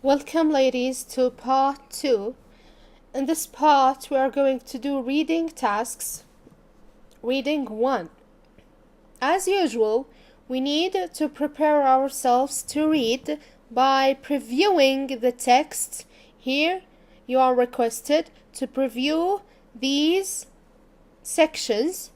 Welcome, ladies, to part 2. In this part, we are going to do reading tasks. Reading 1. As usual, we need to prepare ourselves to read by previewing the text. Here, you are requested to preview these sections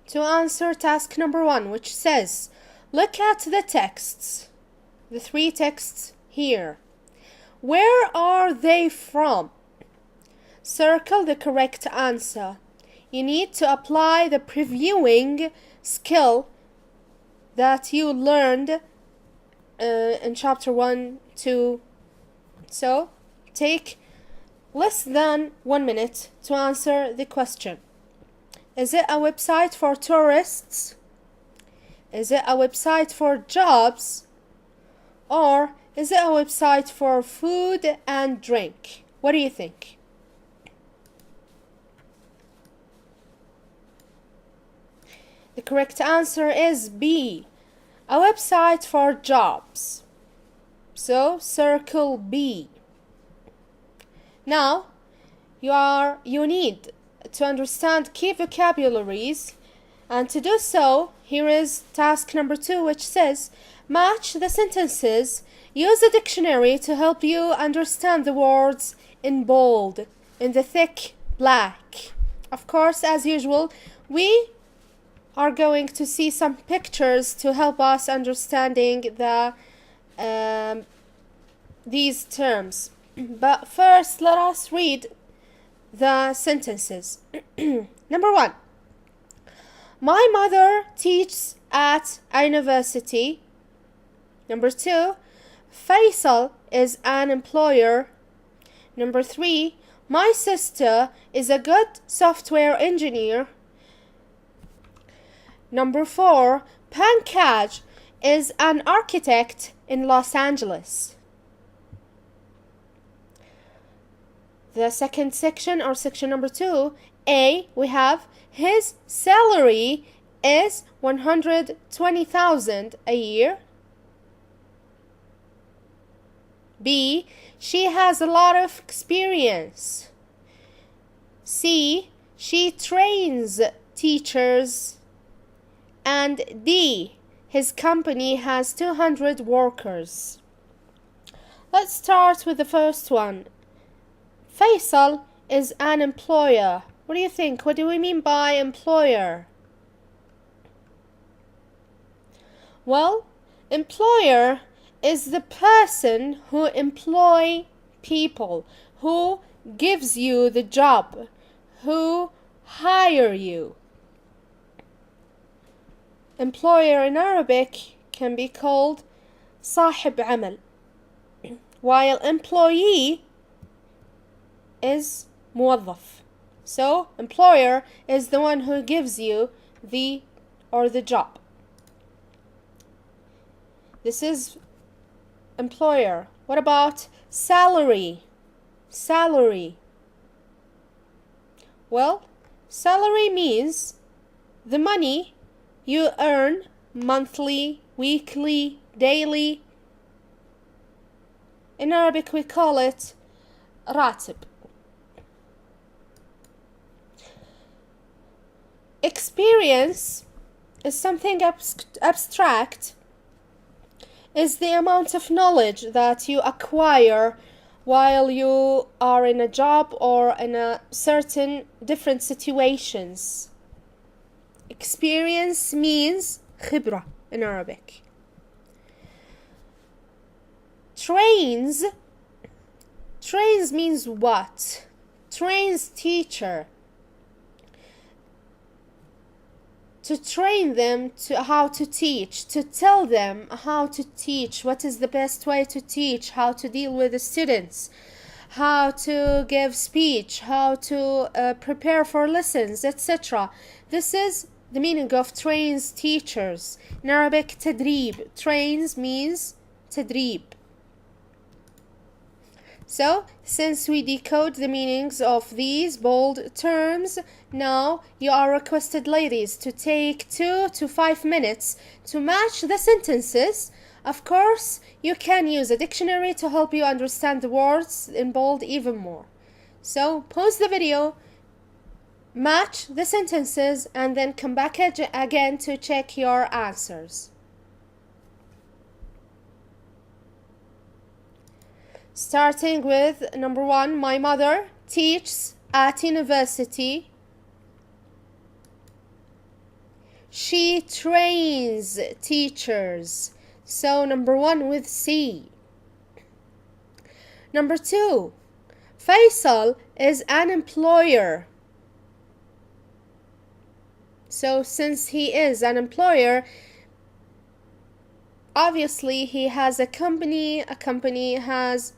to answer task number 1, which says, look at the texts. The 3 texts here. Where are they from? Circle the correct answer. You need to apply the previewing skill that you learned in chapter 1, 2. So, take less than 1 minute to answer the question. Is it a website for tourists? Is it a website for jobs? Or is it a website for food and drink? What do you think? The correct answer is B, a website for jobs. So circle B. Now you need to understand key vocabularies, and to do so, here is task number 2, which says match the sentences. Use a dictionary to help you understand the words in bold, in the thick black. Of course, as usual, we are going to see some pictures to help us understanding these terms. But first, let us read the sentences. Number 1. My mother teaches at a university. Number 2. Faisal is an employer. Number 3. My sister is a good software engineer. Number 4. Pankaj is an architect in Los Angeles. The second section, or section number 2, A, we have his salary is 120,000 a year. B, she has a lot of experience. C, she trains teachers. And D, his company has 200 workers. Let's start with the first one. Faisal is an employer. What do you think? What do we mean by employer? Well, employer is the person who employ people, who gives you the job, who hire you. Employer in Arabic can be called صاحب عمل, while employee is موظف. So, employer is the one who gives you the job. This is employer. What about salary? Salary. Well, salary means the money you earn monthly, weekly, daily. In Arabic we call it راتب. Experience is something abstract, is the amount of knowledge that you acquire while you are in a job or in a certain different situations. Experience means خبرة in Arabic. Trains means what? Trains teacher. To train them to how to teach, to tell them how to teach, what is the best way to teach, how to deal with the students, how to give speech, how to prepare for lessons, etc. This is the meaning of trains teachers. In Arabic, تدريب. Trains means تدريب. So, since we decode the meanings of these bold terms, now you are requested, ladies, to take 2 to 5 minutes to match the sentences Of course, you can use a dictionary to help you understand the words in bold even more. So pause the video, match the sentences, and then come back again to check your answers. Starting with number 1, my mother teaches at university. She trains teachers. So number 1 with C. Number 2, Faisal is an employer. So since he is an employer, obviously he has a company has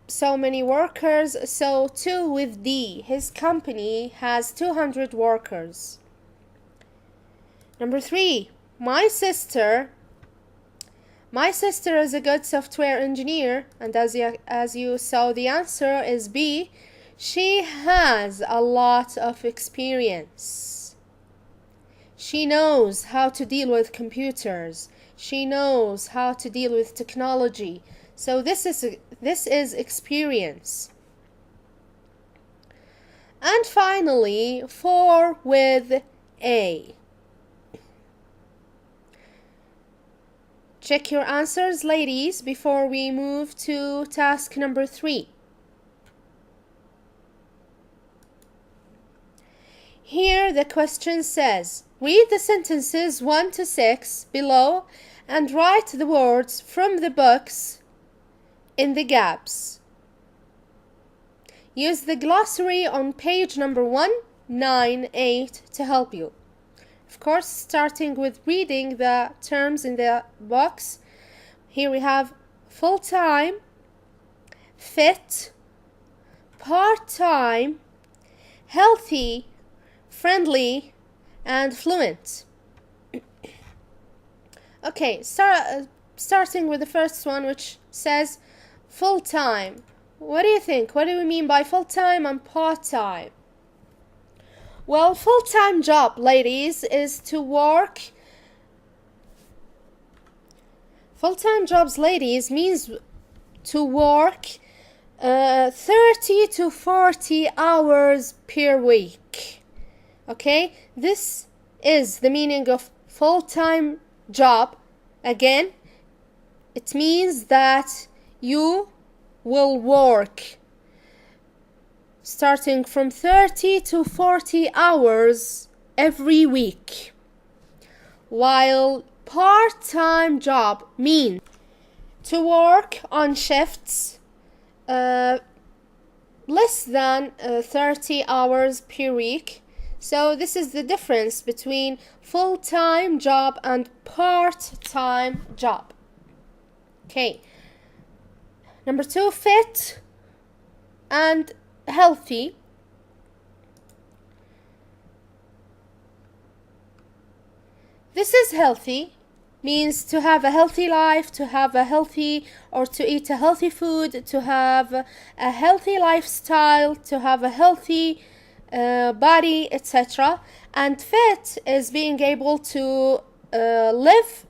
so many workers, so 2 with D. His company has 200 workers. Number 3, my sister is a good software engineer, and as you saw, the answer is B. She has a lot of experience. She knows how to deal with computers. She knows how to deal with technology. So this is experience. And finally, 4 with A. Check your answers, ladies, before we move to task number 3. Here the question says, read the sentences 1 to 6 below and write the words from the books in the gaps. Use the glossary on page number 198 to help you. Of course, starting with reading the terms in the box. Here we have full-time, fit, part-time, healthy, friendly, and fluent. Okay, starting with the first one, which says full-time. What do you think? What do we mean by full-time and part-time? Well, full-time job, ladies, is to work. Full-time jobs, ladies, means to work 30 to 40 hours per week. Okay, this is the meaning of full-time job. Again, it means that you will work starting from 30 to 40 hours every week, while part-time job means to work on shifts less than 30 hours per week. So this is the difference between full-time job and part-time job. Okay, number 2, fit and healthy. This is healthy, means to have a healthy life, to have a healthy, or to eat a healthy food, to have a healthy lifestyle, to have a healthy body, etc. And fit is being able to live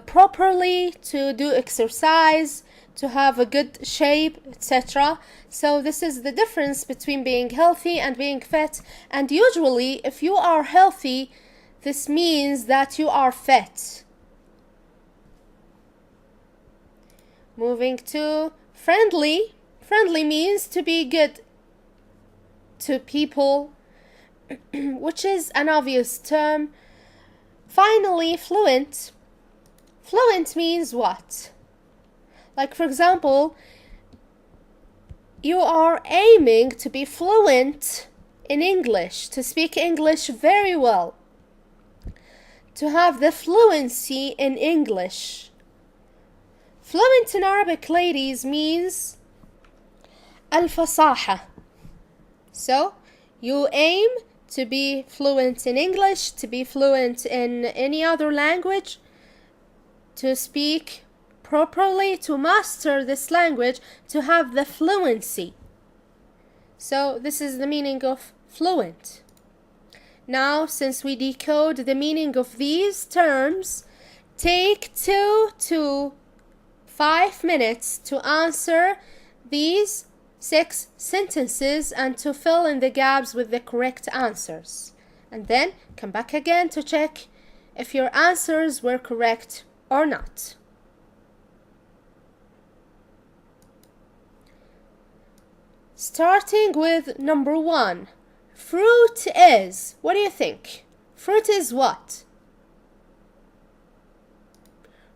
properly, to do exercise, to have a good shape, etc. So this is the difference between being healthy and being fit. And usually, if you are healthy, this means that you are fit. Moving to friendly. Friendly means to be good to people, which is an obvious term. Finally, fluent. Fluent means what? Like, for example, you are aiming to be fluent in English, to speak English very well, to have the fluency in English. Fluent in Arabic, ladies, means al-fasaha. So, you aim to be fluent in English, to be fluent in any other language, to speak properly, to master this language, to have the fluency. So this is the meaning of fluent. Now, since we decode the meaning of these terms, Take 2 to 5 minutes to answer these 6 sentences and to fill in the gaps with the correct answers. And then come back again to check if your answers were correct or not. Starting with number 1. Fruit is. What do you think? Fruit is what?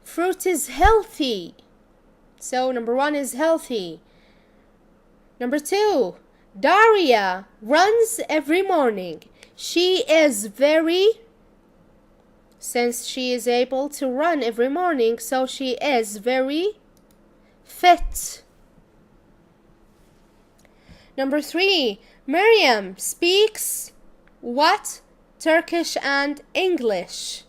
Fruit is healthy. So number 1 is healthy. Number 2. Daria runs every morning. She is very, since she is able to run every morning, so she is very fit. Number 3. Miriam speaks what? Turkish and English.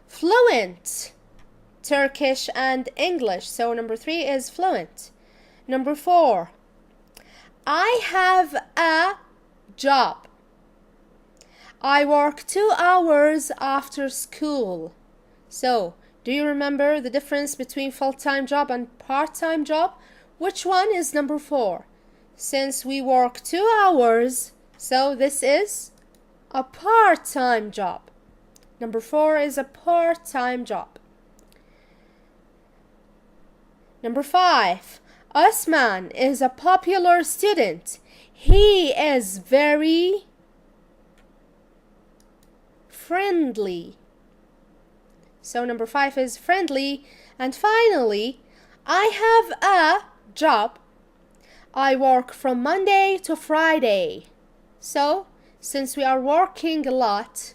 Fluent. Turkish and English. So number 3 is fluent. Number 4. I have a job. I work 2 hours after school. So, do you remember the difference between full-time job and part-time job? Which one is number 4? Since we work 2 hours, so this is a part-time job. Number 4 is a part-time job. Number 5. Osman is a popular student. He is very friendly. So number 5 is friendly. And finally, I have a job. I work from Monday to Friday. So, since we are working a lot,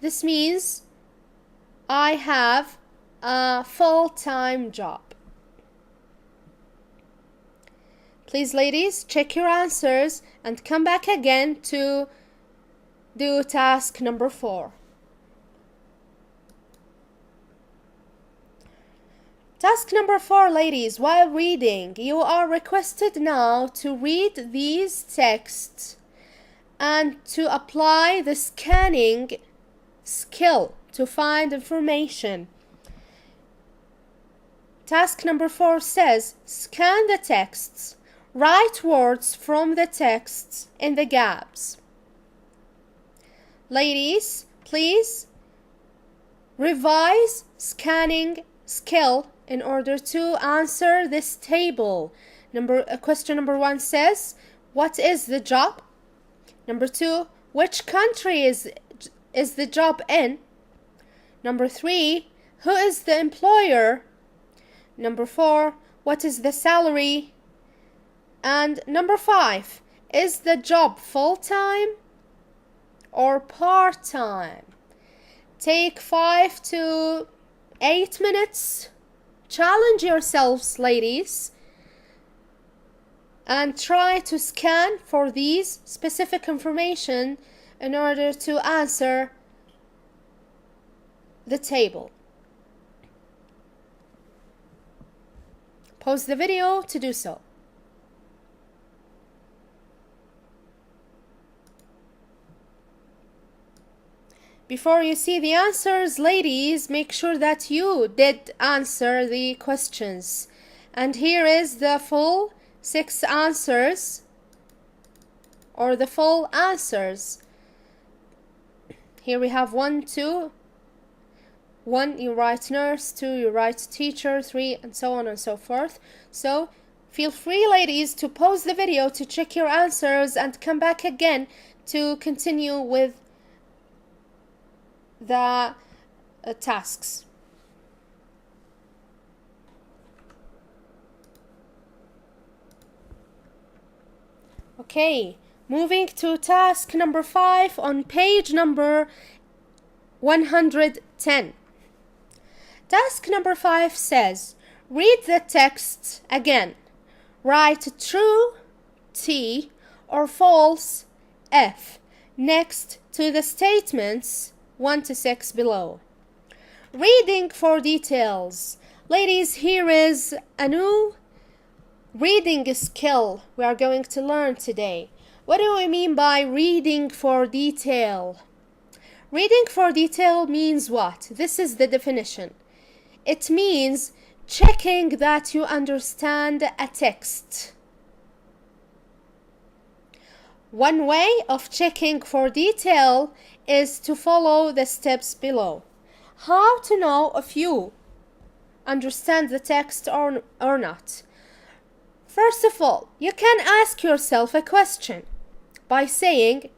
this means I have a full-time job. Please, ladies, check your answers and come back again to do task number 4. Task number 4, ladies, while reading, you are requested now to read these texts and to apply the scanning skill to find information. Task number 4 says, scan the texts, write words from the texts in the gaps. Ladies, please revise scanning skill in order to answer this table. Question number 1 says, what is the job? Number 2, which country is the job in? Number 3, who is the employer? Number 4, what is the salary? And number 5, is the job full-time or part-time? Take 5 to 8 minutes. Challenge yourselves, ladies, and try to scan for these specific information in order to answer the table. Pause the video to do so. Before you see the answers, ladies, make sure that you did answer the questions. And here is the full 6 answers, or the full answers. Here we have 1, 2. 1, you write nurse. 2, you write teacher. 3, and so on and so forth. So, feel free, ladies, to pause the video to check your answers and come back again to continue with the tasks. Okay, moving to task number 5 on page number 110. Task number 5 says, read the text again. Write true, T, or false, F, next to the statements 1 to 6 below. Reading for details. Ladies, here is a new reading skill we are going to learn today. What do I mean by reading for detail? Reading for detail means what? This is the definition. It means checking that you understand a text. One way of checking for detail is to follow the steps below. How to know if you understand the text or not? First of all, you can ask yourself a question by saying,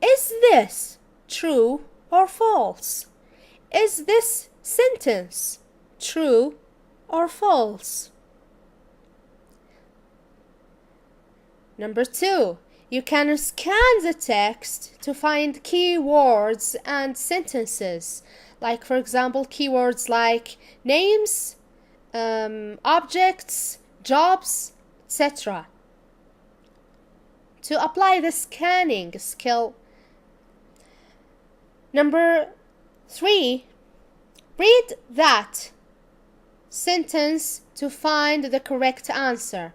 is this true or false? Is this sentence true or false? Number 2, you can scan the text to find keywords and sentences. Like, for example, keywords like names, objects, jobs, etc. To apply the scanning skill. Number 3, read that sentence to find the correct answer.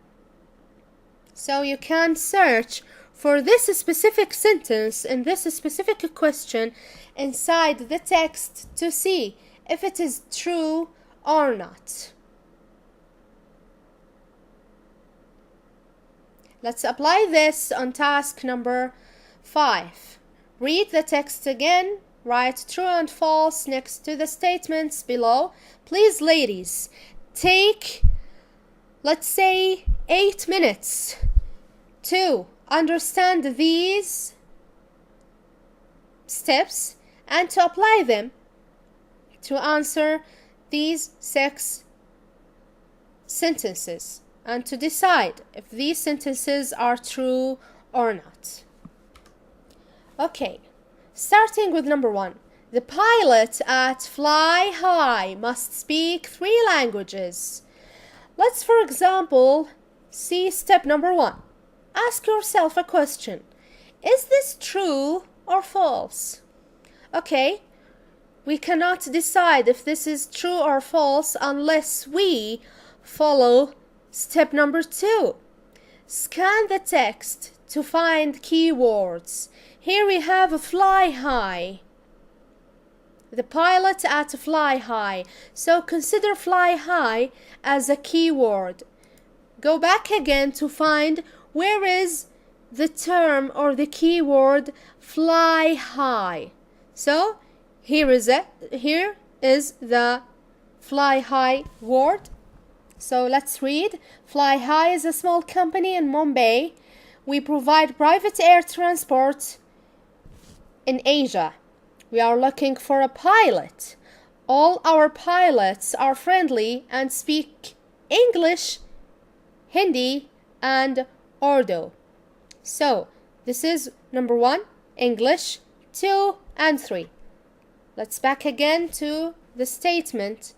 So you can search for this specific sentence in this specific question inside the text to see if it is true or not. Let's apply this on task number 5. Read the text again. Write true and false next to the statements below. Please, ladies, take, let's say, 8 minutes to understand these steps and to apply them to answer these 6 sentences and to decide if these sentences are true or not. Okay, starting with number 1. The pilot at Fly High must speak 3 languages. Let's, for example, see step number 1. Ask yourself a question. Is this true or false? Okay, we cannot decide if this is true or false unless we follow step number 2. Scan the text to find keywords. Here we have a fly high. The pilot at Fly High. So consider fly high as a keyword. Go back again to find where is the term or the keyword fly high. So here is the fly high word. So let's read. Fly High is a small company in Mumbai. We provide private air transport in Asia. We are looking for a pilot. All our pilots are friendly and speak English, Hindi, and Urdu. So this is number 1, English, 2 and 3. Let's back again to the statement.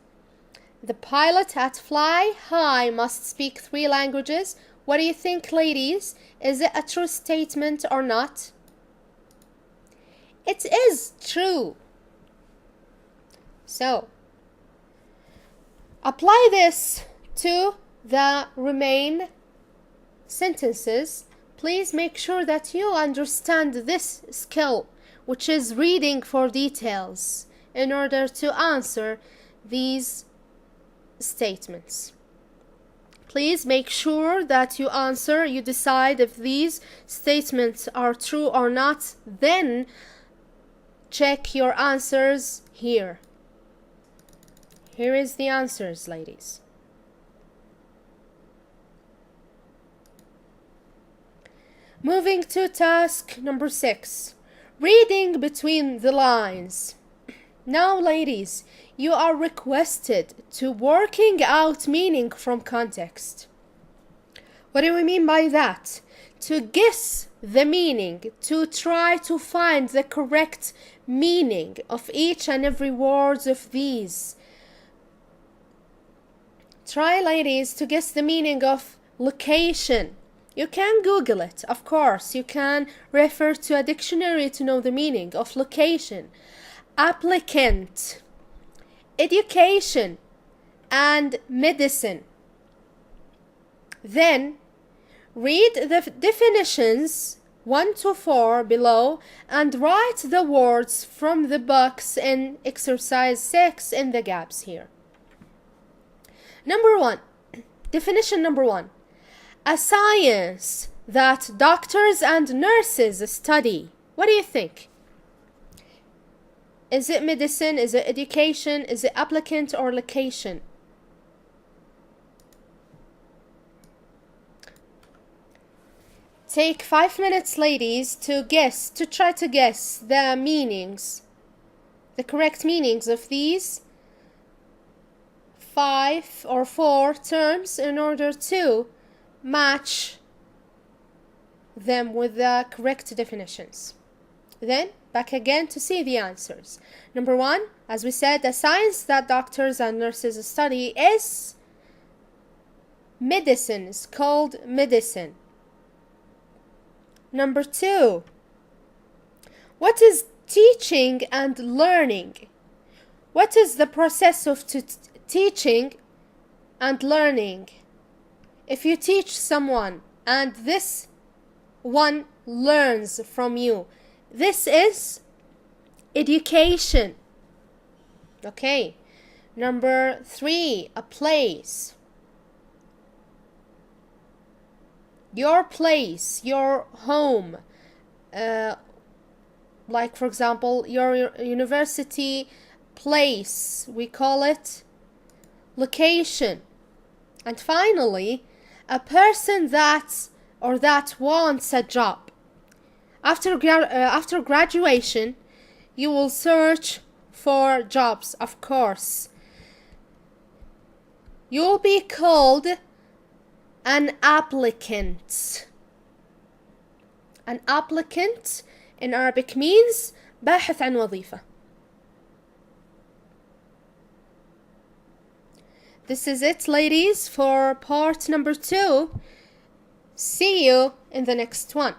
The pilot at Fly High must speak 3 languages. What do you think, ladies? Is it a true statement or not? It is true. So, apply this to the remaining sentences. Please make sure that you understand this skill, which is reading for details, in order to answer these statements. Please make sure that you decide if these statements are true or not, then check your answers here. Here is the answers, ladies. Moving to task number 6. Reading between the lines. Now, ladies, you are requested to working out meaning from context. What do we mean by that? To guess the meaning, to try to find the correct meaning of each and every word of these. Try, ladies, to guess the meaning of location. You can Google it, of course. You can refer to a dictionary to know the meaning of location. Applicant, education, and medicine. Then read the definitions 1 to 4 below and write the words from the books in exercise 6 in the gaps here. Number 1. Definition number 1. A science that doctors and nurses study. What do you think? Is it medicine? Is it education? Is it applicant or location? Take 5 minutes, ladies, to try to guess the meanings, the correct meanings of these 5 or 4 terms in order to match them with the correct definitions. Then back again to see the answers. Number 1, as we said, the science that doctors and nurses study is medicine. It's called medicine. Number 2, what is teaching and learning? What is the process of teaching and learning? If you teach someone and this one learns from you, this is education. Okay. Number 3, a place. Your place, your home, like for example your university place, we call it location. And finally, a person that wants a job. After graduation, you will search for jobs, of course. You'll be called an applicant. An applicant in Arabic means باحث عن وظيفة. This is it, ladies, for part number 2. See you in the next one.